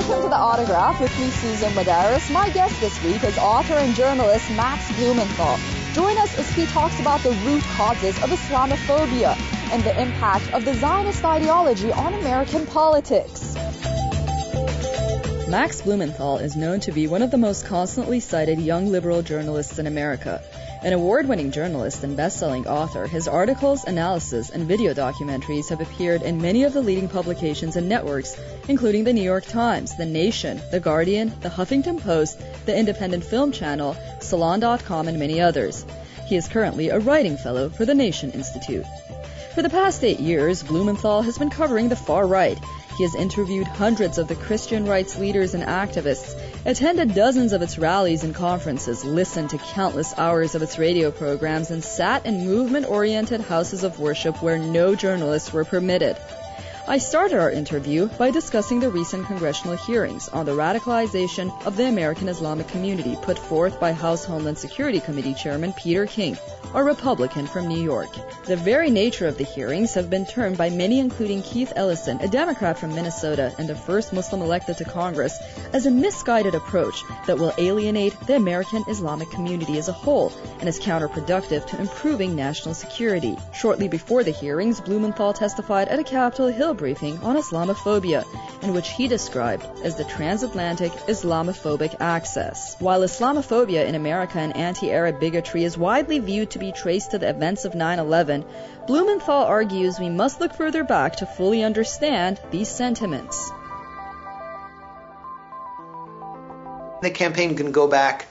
Welcome to The Autograph with me, Susan Madaris. My guest this week is author and journalist Max Blumenthal. Join us as he talks about the root causes of Islamophobia and the impact of the Zionist ideology on American politics. Max Blumenthal is known to be one of the most constantly cited young liberal journalists in America. An award-winning journalist and best-selling author, his articles, analysis, and video documentaries have appeared in many of the leading publications and networks, including The New York Times, The Nation, The Guardian, The Huffington Post, The Independent Film Channel, Salon.com, and many others. He is currently a writing fellow for the Nation Institute. For the past 8 years, Blumenthal has been covering the far right. He has interviewed hundreds of the Christian rights leaders and activists, attended dozens of its rallies and conferences, listened to countless hours of its radio programs, and sat in movement-oriented houses of worship where no journalists were permitted. I started our interview by discussing the recent congressional hearings on the radicalization of the American Islamic community put forth by House Homeland Security Committee Chairman Peter King, a Republican from New York. The very nature of the hearings have been termed by many, including Keith Ellison, a Democrat from Minnesota and the first Muslim elected to Congress, as a misguided approach that will alienate the American Islamic community as a whole and is counterproductive to improving national security. Shortly before the hearings, Blumenthal testified at a Capitol Hill briefing on Islamophobia, in which he described as the transatlantic Islamophobic axis. While Islamophobia in America and anti-Arab bigotry is widely viewed to be traced to the events of 9/11, Blumenthal argues we must look further back to fully understand these sentiments. The campaign can go back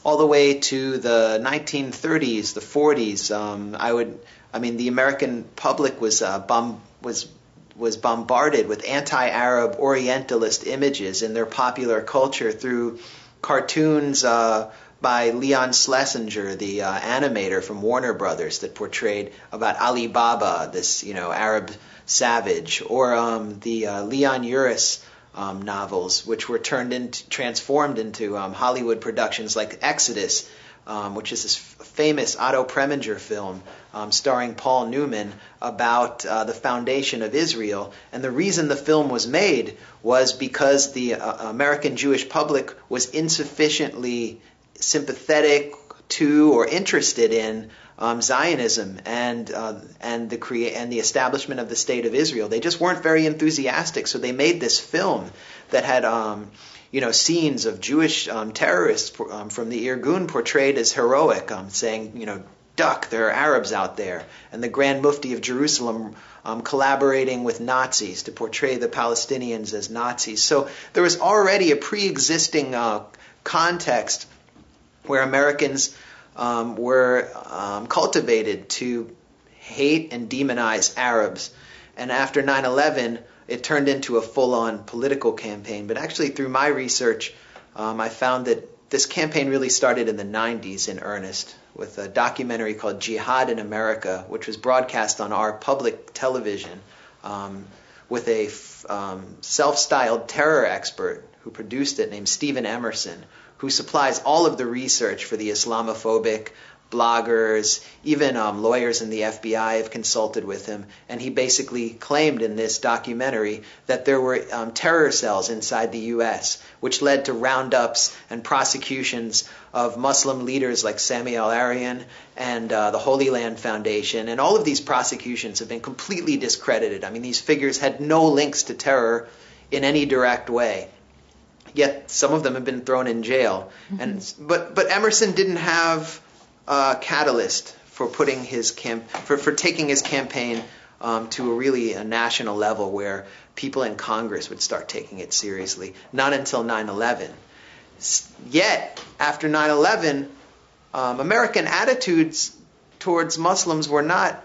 all the way to the 1930s, the 40s. The American public was bombarded with anti-Arab Orientalist images in their popular culture through cartoons by Leon Schlesinger, the animator from Warner Brothers, that portrayed about Ali Baba, this Arab savage, or the Leon Uris novels, which were transformed into Hollywood productions like Exodus, which is this famous Otto Preminger film starring Paul Newman about the foundation of Israel. And the reason the film was made was because the American Jewish public was insufficiently sympathetic to or interested in Zionism and the establishment of the State of Israel. They just weren't very enthusiastic, so they made this film that had scenes of Jewish terrorists from the Irgun portrayed as heroic, saying, duck, there are Arabs out there, and the Grand Mufti of Jerusalem collaborating with Nazis to portray the Palestinians as Nazis. So there was already a pre-existing context where Americans were cultivated to hate and demonize Arabs. And after 9/11, it turned into a full-on political campaign. But actually, through my research, I found that this campaign really started in the 90s in earnest, with a documentary called Jihad in America, which was broadcast on our public television with a self-styled terror expert who produced it named Stephen Emerson, who supplies all of the research for the Islamophobic bloggers, even lawyers in the FBI have consulted with him, and he basically claimed in this documentary that there were terror cells inside the U.S., which led to roundups and prosecutions of Muslim leaders like Samuel Arian and the Holy Land Foundation, and all of these prosecutions have been completely discredited. I mean, these figures had no links to terror in any direct way. Yet some of them have been thrown in jail. Mm-hmm. But Emerson didn't have catalyst for putting for taking his campaign to a national level where people in Congress would start taking it seriously. Not until 9/11. Yet after 9/11, American attitudes towards Muslims were not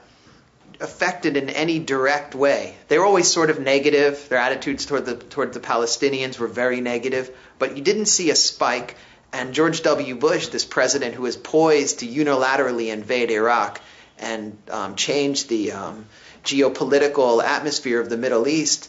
affected in any direct way. They were always sort of negative. Their attitudes toward the Palestinians were very negative, but you didn't see a spike. And George W. Bush, this president who was poised to unilaterally invade Iraq and change the geopolitical atmosphere of the Middle East,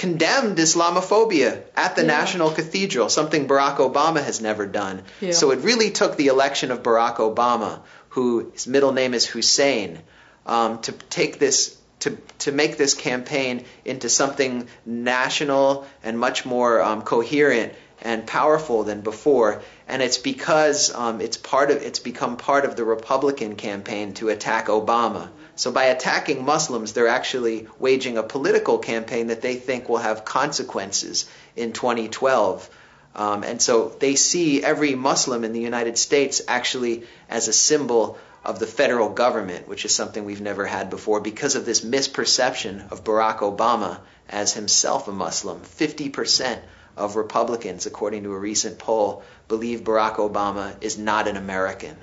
condemned Islamophobia at the National Cathedral, something Barack Obama has never done. Yeah. So it really took the election of Barack Obama, whose middle name is Hussein, to take this to make this campaign into something national and much more coherent and powerful than before. And it's because it's become part of the Republican campaign to attack Obama. So by attacking Muslims, they're actually waging a political campaign that they think will have consequences in 2012. And so they see every Muslim in the United States actually as a symbol of the federal government, which is something we've never had before because of this misperception of Barack Obama as himself a Muslim. 50% of Republicans, according to a recent poll, believe Barack Obama is not an American.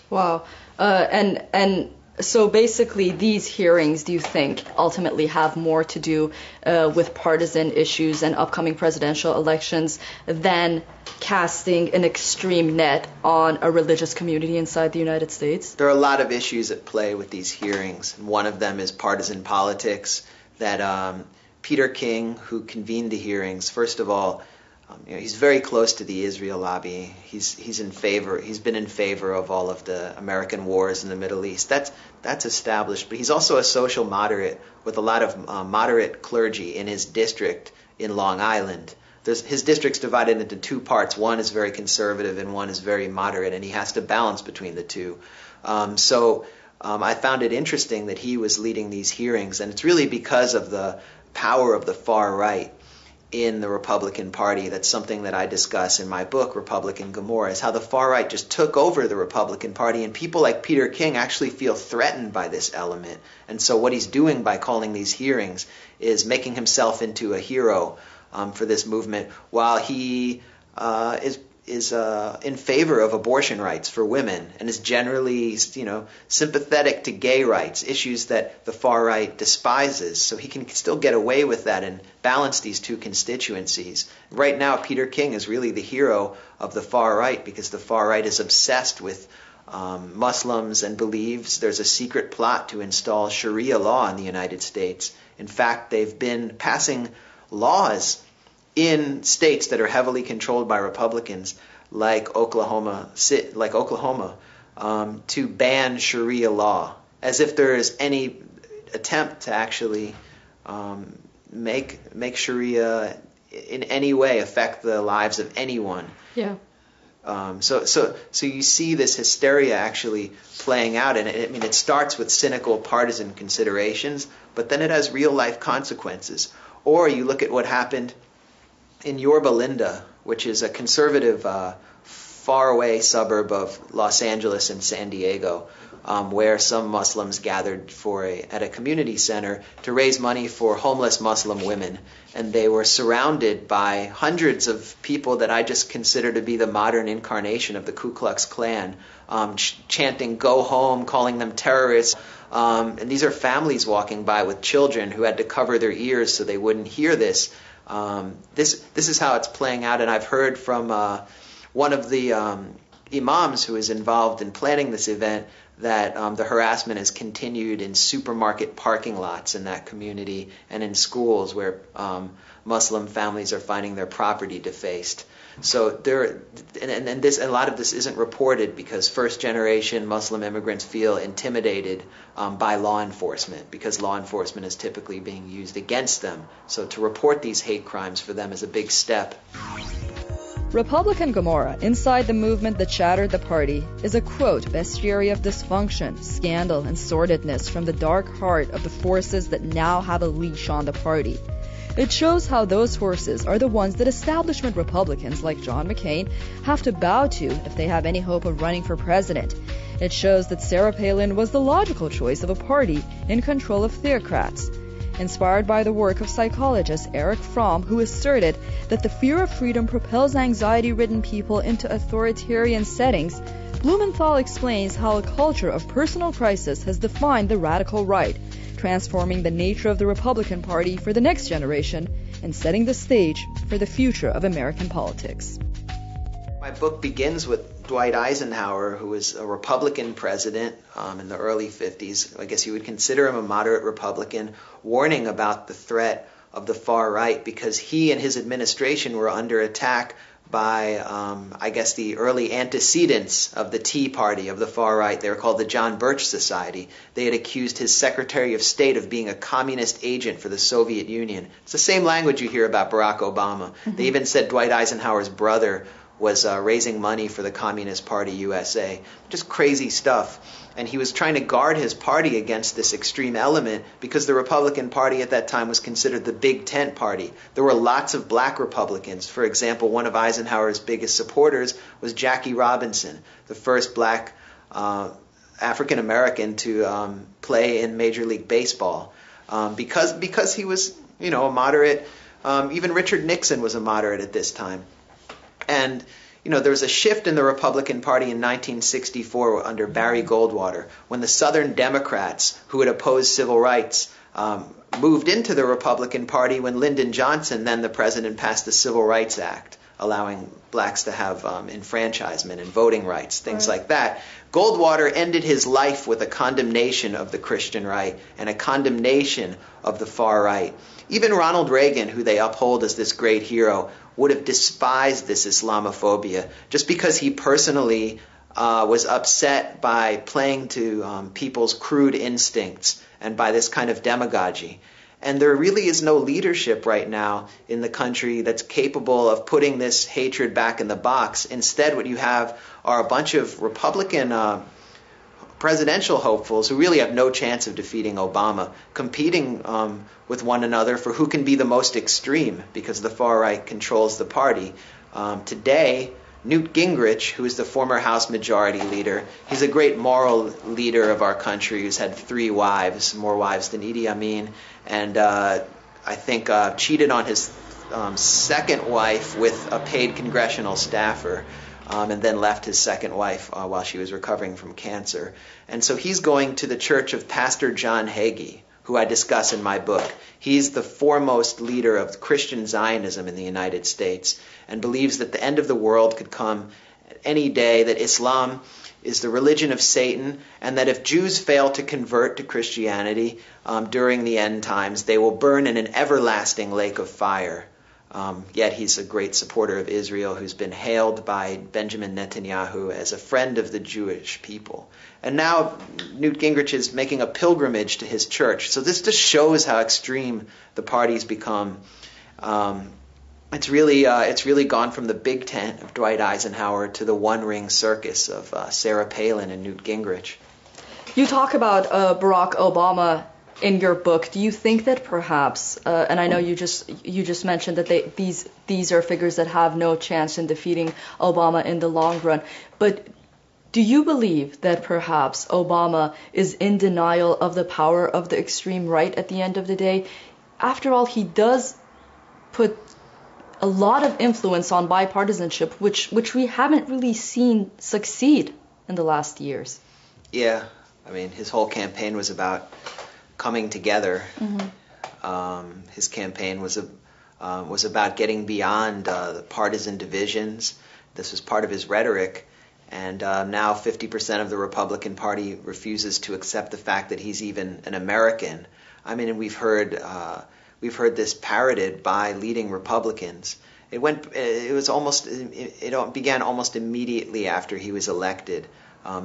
Wow. And so basically these hearings, do you think, ultimately have more to do with partisan issues and upcoming presidential elections than casting an extreme net on a religious community inside the United States? There are a lot of issues at play with these hearings. And one of them is partisan politics, that Peter King, who convened the hearings, first of all, he's very close to the Israel lobby. He's been in favor of all of the American wars in the Middle East. That's established. But he's also a social moderate with a lot of moderate clergy in his district in Long Island. His district's divided into two parts. One is very conservative and one is very moderate, and he has to balance between the two. So I found it interesting that he was leading these hearings, and it's really because of the power of the far right in the Republican Party. That's something that I discuss in my book, Republican Gomorrah, is how the far right just took over the Republican Party, and people like Peter King actually feel threatened by this element. And so what he's doing by calling these hearings is making himself into a hero for this movement, while he is in favor of abortion rights for women and is generally, sympathetic to gay rights, issues that the far right despises. So he can still get away with that and balance these two constituencies. Right now, Peter King is really the hero of the far right because the far right is obsessed with Muslims and believes there's a secret plot to install Sharia law in the United States. In fact, they've been passing laws in states that are heavily controlled by Republicans, like Oklahoma, to ban Sharia law, as if there is any attempt to actually make Sharia in any way affect the lives of anyone. Yeah. So you see this hysteria actually playing out, and it starts with cynical partisan considerations, but then it has real life consequences. Or you look at what happened in Yorba Linda, which is a conservative, faraway suburb of Los Angeles and San Diego, where some Muslims gathered at a community center to raise money for homeless Muslim women. And they were surrounded by hundreds of people that I just consider to be the modern incarnation of the Ku Klux Klan, chanting "Go home," calling them terrorists. And these are families walking by with children who had to cover their ears so they wouldn't hear this. This is how it's playing out, and I've heard from one of the imams who is involved in planning this event that the harassment has continued in supermarket parking lots in that community and in schools where Muslim families are finding their property defaced. So a lot of this isn't reported because first-generation Muslim immigrants feel intimidated by law enforcement because law enforcement is typically being used against them. So to report these hate crimes for them is a big step. Republican Gomorrah, inside the movement that shattered the party, is a, quote, bestiary of dysfunction, scandal, and sordidness from the dark heart of the forces that now have a leash on the party. It shows how those forces are the ones that establishment Republicans like John McCain have to bow to if they have any hope of running for president. It shows that Sarah Palin was the logical choice of a party in control of theocrats. Inspired by the work of psychologist Erich Fromm, who asserted that the fear of freedom propels anxiety-ridden people into authoritarian settings, Blumenthal explains how a culture of personal crisis has defined the radical right, transforming the nature of the Republican Party for the next generation and setting the stage for the future of American politics. My book begins with Dwight Eisenhower, who was a Republican president in the early 50s. I guess you would consider him a moderate Republican, warning about the threat of the far right because he and his administration were under attack by, I guess, the early antecedents of the Tea Party, of the far right. They were called the John Birch Society. They had accused his Secretary of State of being a communist agent for the Soviet Union. It's the same language you hear about Barack Obama. Mm-hmm. They even said Dwight Eisenhower's brother was raising money for the Communist Party USA. Just crazy stuff. And he was trying to guard his party against this extreme element because the Republican Party at that time was considered the big tent party. There were lots of black Republicans. For example, one of Eisenhower's biggest supporters was Jackie Robinson, the first black African American to play in Major League Baseball. Because he was, a moderate. Even Richard Nixon was a moderate at this time. And there was a shift in the Republican Party in 1964 under Barry Goldwater when the Southern Democrats, who had opposed civil rights, moved into the Republican Party when Lyndon Johnson, then the president, passed the Civil Rights Act, allowing blacks to have enfranchisement and voting rights, things like that. Goldwater ended his life with a condemnation of the Christian right and a condemnation of the far right. Even Ronald Reagan, who they uphold as this great hero, would have despised this Islamophobia just because he personally was upset by playing to people's crude instincts and by this kind of demagogy. And there really is no leadership right now in the country that's capable of putting this hatred back in the box. Instead, what you have are a bunch of Republican presidential hopefuls who really have no chance of defeating Obama, competing with one another for who can be the most extreme because the far right controls the party. Today, Newt Gingrich, who is the former House Majority Leader, he's a great moral leader of our country who's had 3 wives, more wives than Idi Amin, and I think cheated on his second wife with a paid congressional staffer. And then left his second wife while she was recovering from cancer. And so he's going to the church of Pastor John Hagee, who I discuss in my book. He's the foremost leader of Christian Zionism in the United States and believes that the end of the world could come any day, that Islam is the religion of Satan, and that if Jews fail to convert to Christianity during the end times, they will burn in an everlasting lake of fire. Yet he's a great supporter of Israel who's been hailed by Benjamin Netanyahu as a friend of the Jewish people. And now Newt Gingrich is making a pilgrimage to his church. So this just shows how extreme the party's become. It's really gone from the big tent of Dwight Eisenhower to the one-ring circus of Sarah Palin and Newt Gingrich. You talk about Barack Obama in your book. Do you think that perhaps, and I know you just mentioned that these are figures that have no chance in defeating Obama in the long run, but do you believe that perhaps Obama is in denial of the power of the extreme right at the end of the day? After all, he does put a lot of influence on bipartisanship, which we haven't really seen succeed in the last years. Yeah, I mean, his whole campaign was about coming together. Mm-hmm. His campaign was about getting beyond the partisan divisions. This was part of his rhetoric, and now 50% of the Republican Party refuses to accept the fact that he's even an American. I mean, and we've heard this parroted by leading Republicans. It began almost immediately after he was elected.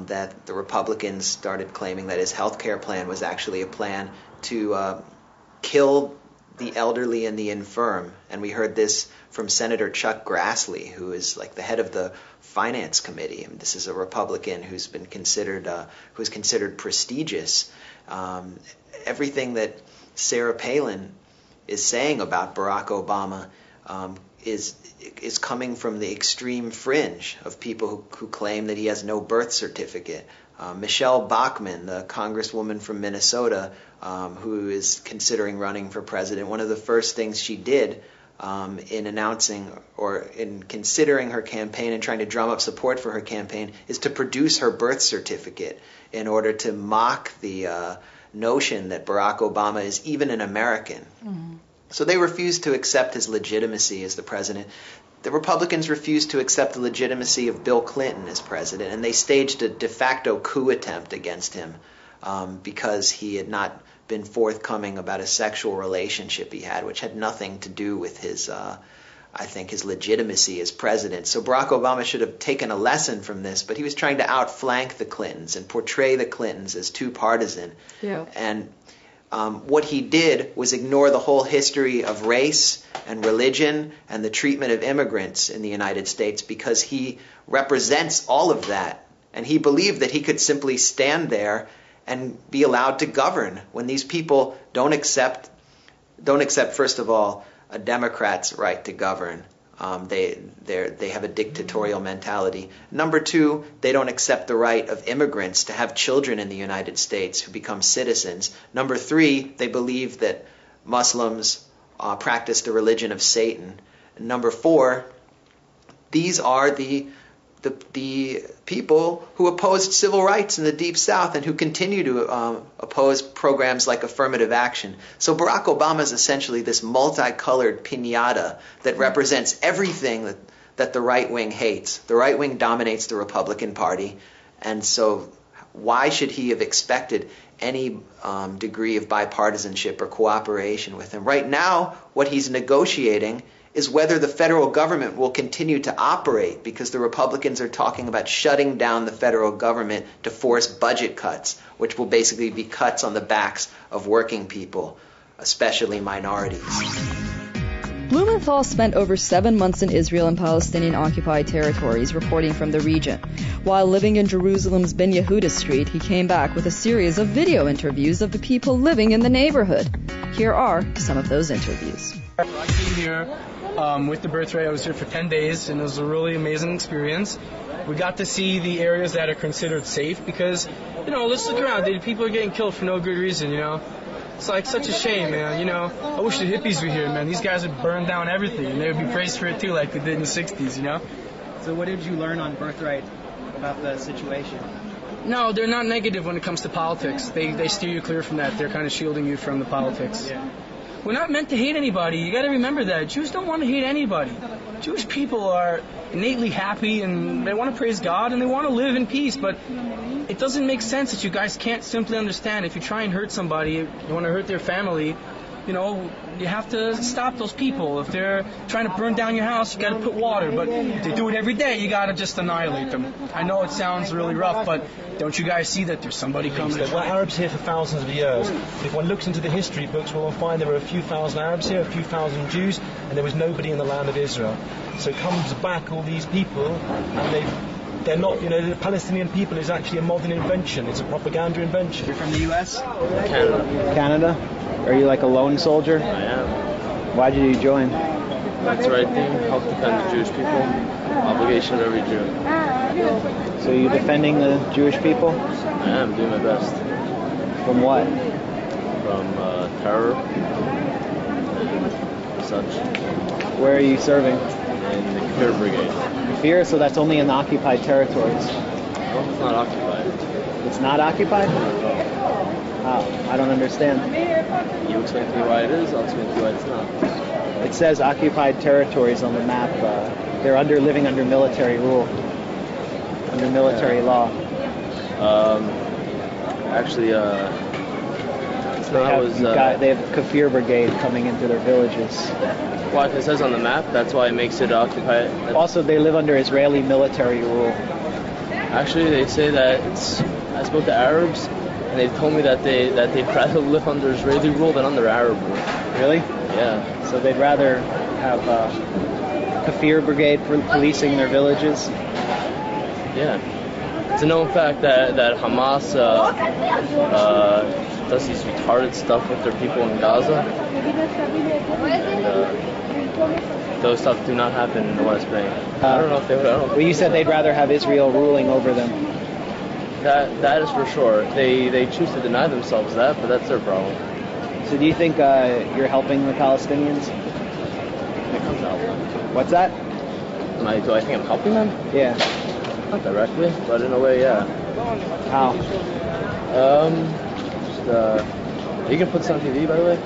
That the Republicans started claiming that his health care plan was actually a plan to kill the elderly and the infirm. And we heard this from Senator Chuck Grassley, who is like the head of the Finance Committee. I mean, this is a Republican who's considered prestigious. Everything that Sarah Palin is saying about Barack Obama is coming from the extreme fringe of people who claim that he has no birth certificate. Michelle Bachmann, the congresswoman from Minnesota, who is considering running for president, one of the first things she did in announcing or in considering her campaign and trying to drum up support for her campaign is to produce her birth certificate in order to mock the notion that Barack Obama is even an American. Mm-hmm. So they refused to accept his legitimacy as the president. The Republicans refused to accept the legitimacy of Bill Clinton as president, and they staged a de facto coup attempt against him because he had not been forthcoming about a sexual relationship he had, which had nothing to do with his I think, his legitimacy as president. So Barack Obama should have taken a lesson from this, but he was trying to outflank the Clintons and portray the Clintons as too partisan. Yeah. And what he did was ignore the whole history of race and religion and the treatment of immigrants in the United States, because he represents all of that. And he believed that he could simply stand there and be allowed to govern when these people don't accept, first of all, a Democrat's right to govern. They have a dictatorial mentality. Number two, they don't accept the right of immigrants to have children in the United States who become citizens. Number three, they believe that Muslims practice the religion of Satan. And number four, these are the people who opposed civil rights in the Deep South and who continue to oppose programs like affirmative action. So Barack Obama is essentially this multicolored piñata that represents everything that the right wing hates. The right wing dominates the Republican Party, and so why should he have expected any degree of bipartisanship or cooperation with him? Right now, what he's negotiating is whether the federal government will continue to operate, because the Republicans are talking about shutting down the federal government to force budget cuts, which will basically be cuts on the backs of working people, especially minorities. Blumenthal spent over 7 months in Israel and Palestinian-occupied territories reporting from the region. While living in Jerusalem's Ben Yehuda Street, he came back with a series of video interviews of the people living in the neighborhood. Here are some of those interviews. I came here with the birthright. I was here for 10 days, and it was a really amazing experience. We got to see the areas that are considered safe because, let's look around. People are getting killed for no good reason, It's like such a shame, man. I wish the hippies were here, man. These guys would burn down everything, and they would be praised for it too, like they did in the 60s, So what did you learn on Birthright about the situation? No, they're not negative when it comes to politics. They steer you clear from that. They're kind of shielding you from the politics. Yeah. We're not meant to hate anybody. You got to remember that. Jews don't want to hate anybody. Jewish people are innately happy, and they want to praise God, and they want to live in peace, but it doesn't make sense that you guys can't simply understand. If you try and hurt somebody, you want to hurt their family, you have to stop those people. If they're trying to burn down your house, you got to put water. But if they do it every day, you got to just annihilate them. I know it sounds really rough, but don't you guys see that there's somebody coming? There were Arabs here for thousands of years. If one looks into the history books, we'll find there were a few thousand Arabs here, a few thousand Jews, and there was nobody in the land of Israel. So it comes back all these people, and they're not, the Palestinian people is actually a modern invention. It's a propaganda invention. You're from the U.S.? Canada. Canada? Are you like a lone soldier? I am. Why did you join? That's the right thing. Help defend the Jewish people. Obligation of every Jew. So you're defending the Jewish people? I am doing my best. From what? From terror and such. Where are you serving? In the Kfir Brigade. Kfir? So that's only in the occupied territories? No, it's not occupied. It's not occupied? How? I don't understand. You explain to me why it is, I'll explain to you why it's not. It says occupied territories on the map. They're living under military rule, under military law. Actually, they have Kfir Brigade coming into their villages. Well, if it says on the map, that's why it makes it occupied. Also, they live under Israeli military rule. Actually, they say that I spoke to Arabs, and they told me that they'd rather live under Israeli rule than under Arab rule. Really? Yeah. So they'd rather have Kfir Brigade policing their villages? Yeah. It's a known fact that Hamas does these retarded stuff with their people in Gaza. And those stuff do not happen in the West Bank. I don't know if they would. Well, you said they'd rather have Israel ruling over them. That is for sure. They choose to deny themselves that, but that's their problem. So do you think you're helping the Palestinians? It comes out. What's that? Do I think I'm helping them? Yeah. Not directly, but in a way, yeah. How? You can put this on TV, by the way.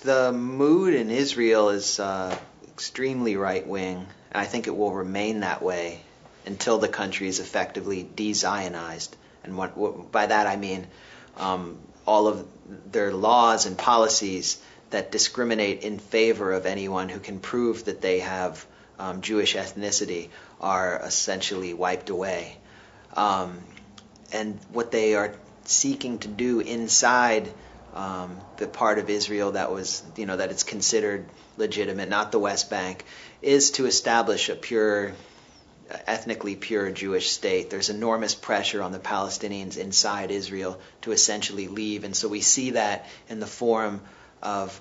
The mood in Israel is extremely right-wing, and I think it will remain that way until the country is effectively de-Zionized. And by that I mean all of their laws and policies that discriminate in favor of anyone who can prove that they have Jewish ethnicity are essentially wiped away. And what they are seeking to do inside the part of Israel that was, that it's considered legitimate, not the West Bank, is to establish a ethnically pure Jewish state. There's enormous pressure on the Palestinians inside Israel to essentially leave, and so we see that in the form of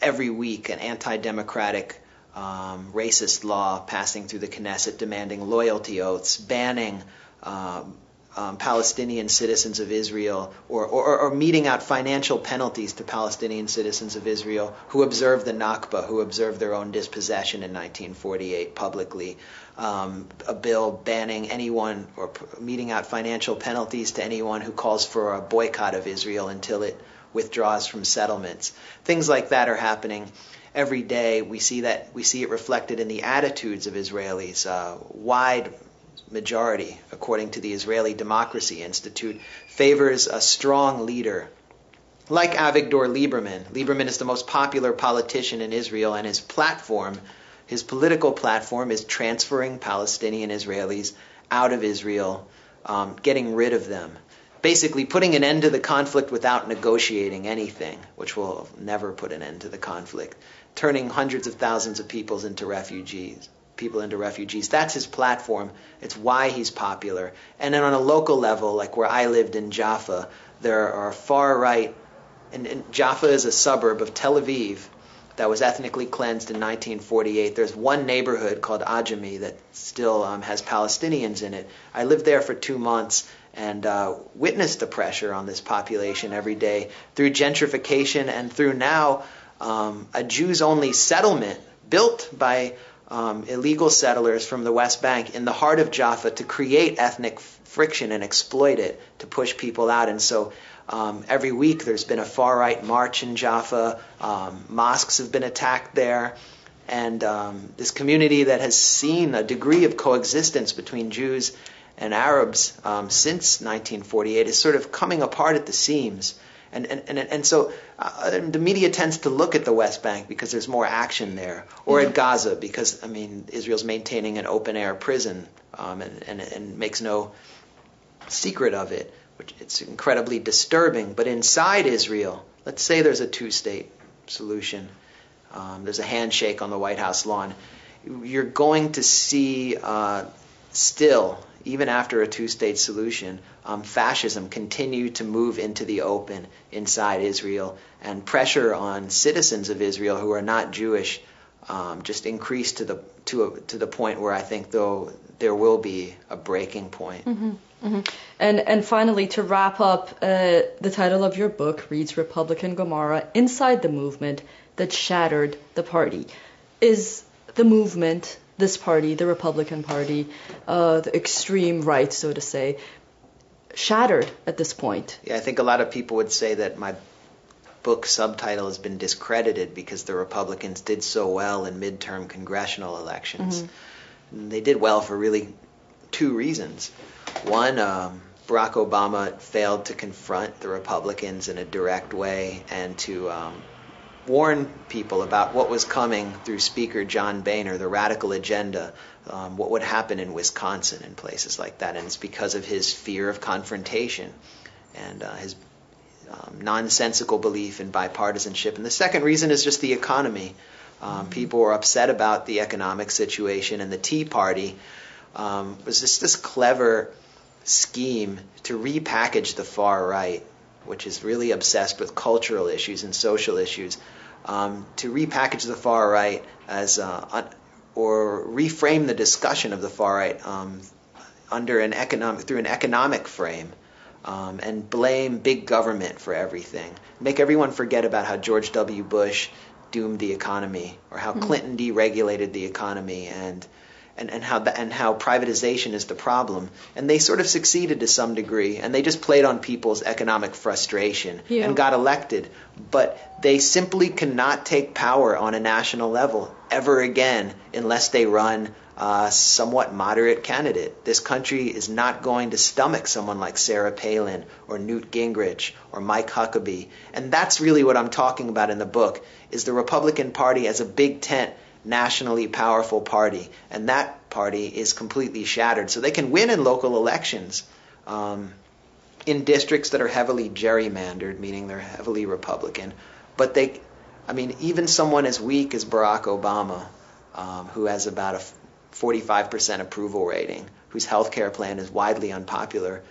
every week an anti-democratic racist law passing through the Knesset demanding loyalty oaths, banning Palestinian citizens of Israel, or meting out financial penalties to Palestinian citizens of Israel who observed the Nakba, who observed their own dispossession in 1948 publicly. A bill banning anyone or meting out financial penalties to anyone who calls for a boycott of Israel until it withdraws from settlements. Things like that are happening every day. We see it reflected in the attitudes of Israelis. Wide majority, according to the Israeli Democracy Institute, favors a strong leader like Avigdor Lieberman. Lieberman is the most popular politician in Israel, and his political platform is transferring Palestinian Israelis out of Israel, getting rid of them. Basically putting an end to the conflict without negotiating anything, which will never put an end to the conflict. Turning hundreds of thousands of people into refugees. That's his platform. It's why he's popular. And then on a local level, like where I lived in Jaffa, there are far right, and Jaffa is a suburb of Tel Aviv that was ethnically cleansed in 1948. There's one neighborhood called Ajami that still has Palestinians in it. I lived there for 2 months and witnessed the pressure on this population every day through gentrification and through now a Jews-only settlement built by illegal settlers from the West Bank in the heart of Jaffa to create ethnic friction and exploit it to push people out. And so every week there's been a far-right march in Jaffa. Mosques have been attacked there. And this community that has seen a degree of coexistence between Jews and Arabs since 1948 is sort of coming apart at the seams. And so the media tends to look at the West Bank because there's more action there, or at Gaza because, Israel's maintaining an open-air prison and makes no secret of it, which it's incredibly disturbing. But inside Israel, let's say there's a two-state solution. There's a handshake on the White House lawn. You're going to see still, even after a two-state solution, fascism continue to move into the open inside Israel, and pressure on citizens of Israel who are not Jewish just increase to the point where I think though there will be a breaking point. Mm-hmm. Mm-hmm. And finally, to wrap up, the title of your book reads Republican Gomorrah: Inside the Movement That Shattered the Party. Is the movement, this party, the Republican Party, the extreme right, so to say, shattered at this point? Yeah, I think a lot of people would say that my book subtitle has been discredited because the Republicans did so well in midterm congressional elections. Mm-hmm. They did well for really two reasons. One, Barack Obama failed to confront the Republicans in a direct way and to warn people about what was coming through Speaker John Boehner, the radical agenda, what would happen in Wisconsin and places like that. And it's because of his fear of confrontation and his nonsensical belief in bipartisanship. And the second reason is just the economy. People were upset about the economic situation, and the Tea Party was just this clever scheme to repackage the far right, which is really obsessed with cultural issues and social issues, to repackage the far right as or reframe the discussion of the far right through an economic frame, and blame big government for everything. Make everyone forget about how George W. Bush doomed the economy, or how Clinton deregulated the economy, and how privatization is the problem. And they sort of succeeded to some degree, and they just played on people's economic frustration and got elected. But they simply cannot take power on a national level. ever again unless they run a somewhat moderate candidate. This country is not going to stomach someone like Sarah Palin or Newt Gingrich or Mike Huckabee. And that's really what I'm talking about in the book, is the Republican Party as a big tent, nationally powerful party. And that party is completely shattered. So they can win in local elections in districts that are heavily gerrymandered, meaning they're heavily Republican. But even someone as weak as Barack Obama, who has about a 45% approval rating, whose health care plan is widely unpopular,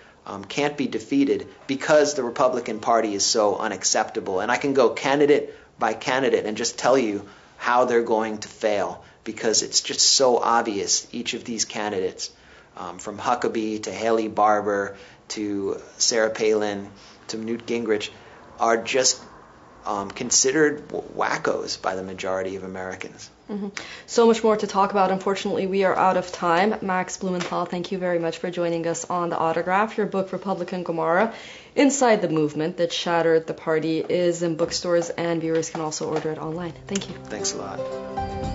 can't be defeated because the Republican Party is so unacceptable. And I can go candidate by candidate and just tell you how they're going to fail, because it's just so obvious. Each of these candidates, from Huckabee to Haley Barbour to Sarah Palin to Newt Gingrich, are just considered wackos by the majority of Americans. Mm-hmm. So much more to talk about. Unfortunately, we are out of time. Max Blumenthal, thank you very much for joining us on The Autograph. Your book, Republican Gomorrah, Inside the Movement That Shattered the Party, is in bookstores, and viewers can also order it online. Thank you. Thanks a lot.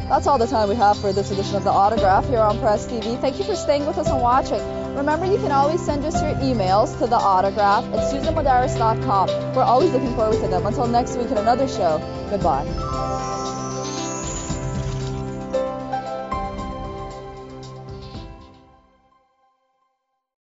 That's all the time we have for this edition of The Autograph here on Press TV. Thank you for staying with us and watching. Remember, you can always send us your emails to theautograph@susanmadaris.com. We're always looking forward to them. Until next week in another show, goodbye.